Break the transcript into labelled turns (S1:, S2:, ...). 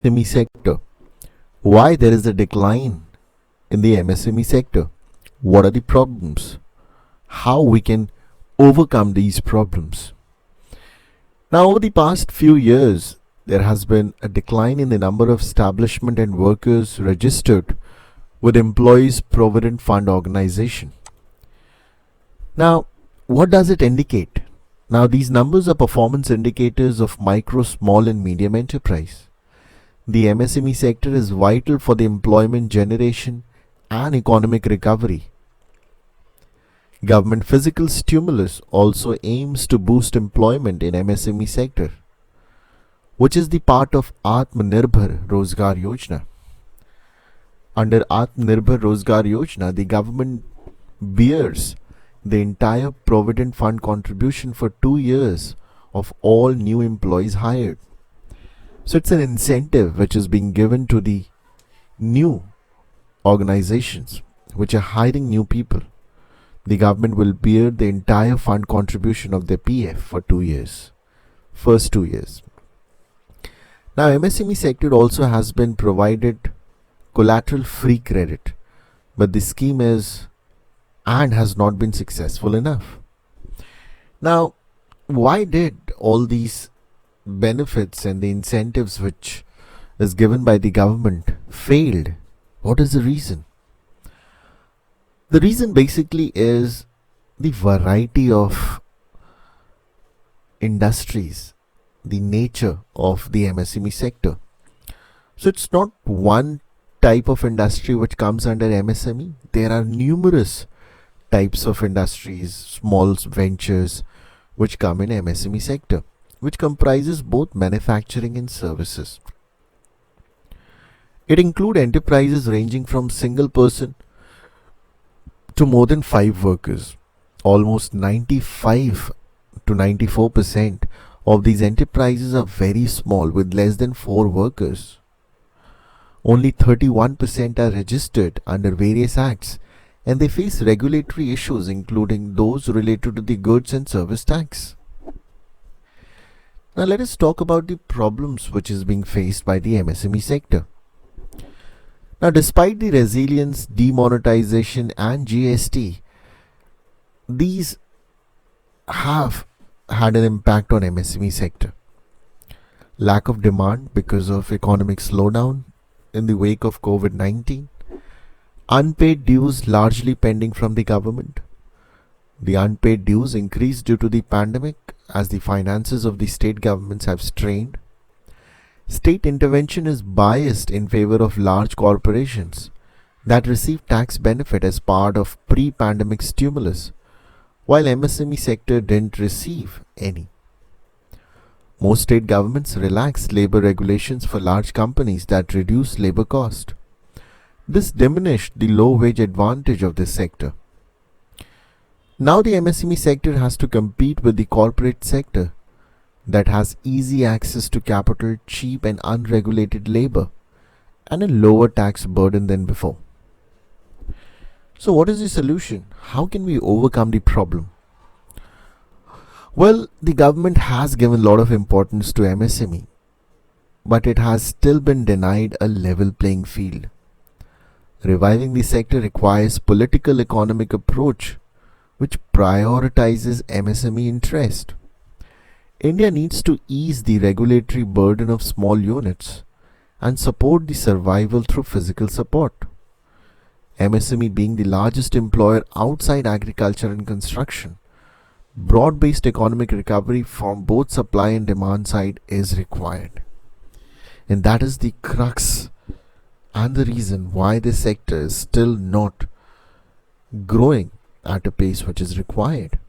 S1: MSME sector. Why there is a decline in the MSME sector? What are the problems? How we can overcome these problems? Now, over the past few years, there has been a decline in the number of establishment and workers registered with Employees Provident Fund Organization. Now, what does it indicate? Now, these numbers are performance indicators of micro, small, and medium enterprise. The MSME sector is vital for the employment generation and economic recovery. Government fiscal stimulus also aims to boost employment in MSME sector, which is the part of Atmanirbhar Rozgar Yojana. Under Atmanirbhar Rozgar Yojana, the government bears the entire Provident Fund contribution for 2 years of all new employees hired. So it's an incentive which is being given to the new organizations which are hiring new people. The government will bear the entire fund contribution of their PF for 2 years. First 2 years. Now, MSME sector also has been provided collateral free credit, but the scheme is and has not been successful enough. Now, why did all these benefits and the incentives which is given by the government failed? What is the reason? The reason basically is the variety of industries, the nature of the MSME sector. So it's not one type of industry which comes under MSME. There are numerous types of industries, small ventures which come in MSME sector, which comprises both manufacturing and services. It includes enterprises ranging from single person to more than 5 workers. Almost 95 to 94% of these enterprises are very small with less than 4 workers. Only 31% are registered under various acts, and they face regulatory issues including those related to the goods and service tax. Now let us talk about the problems which is being faced by the MSME sector. Now, despite the resilience, demonetization and GST, these have had an impact on MSME sector. Lack of demand because of economic slowdown in the wake of COVID-19, unpaid dues largely pending from the government. The unpaid dues increased due to the pandemic as the finances of the state governments have strained. State intervention is biased in favor of large corporations that receive tax benefit as part of pre-pandemic stimulus, while MSME sector didn't receive any. Most state governments relaxed labor regulations for large companies that reduce labor cost. This diminished the low wage advantage of this sector. Now the MSME sector has to compete with the corporate sector that has easy access to capital, cheap and unregulated labor, and a lower tax burden than before. So what is the solution? How can we overcome the problem? Well, the government has given a lot of importance to MSME, but it has still been denied a level playing field. Reviving the sector requires political economic approach which prioritizes MSME interest. India needs to ease the regulatory burden of small units and support the survival through physical support. MSME being the largest employer outside agriculture and construction, broad-based economic recovery from both supply and demand side is required. And that is the crux and the reason why this sector is still not growing at a pace which is required.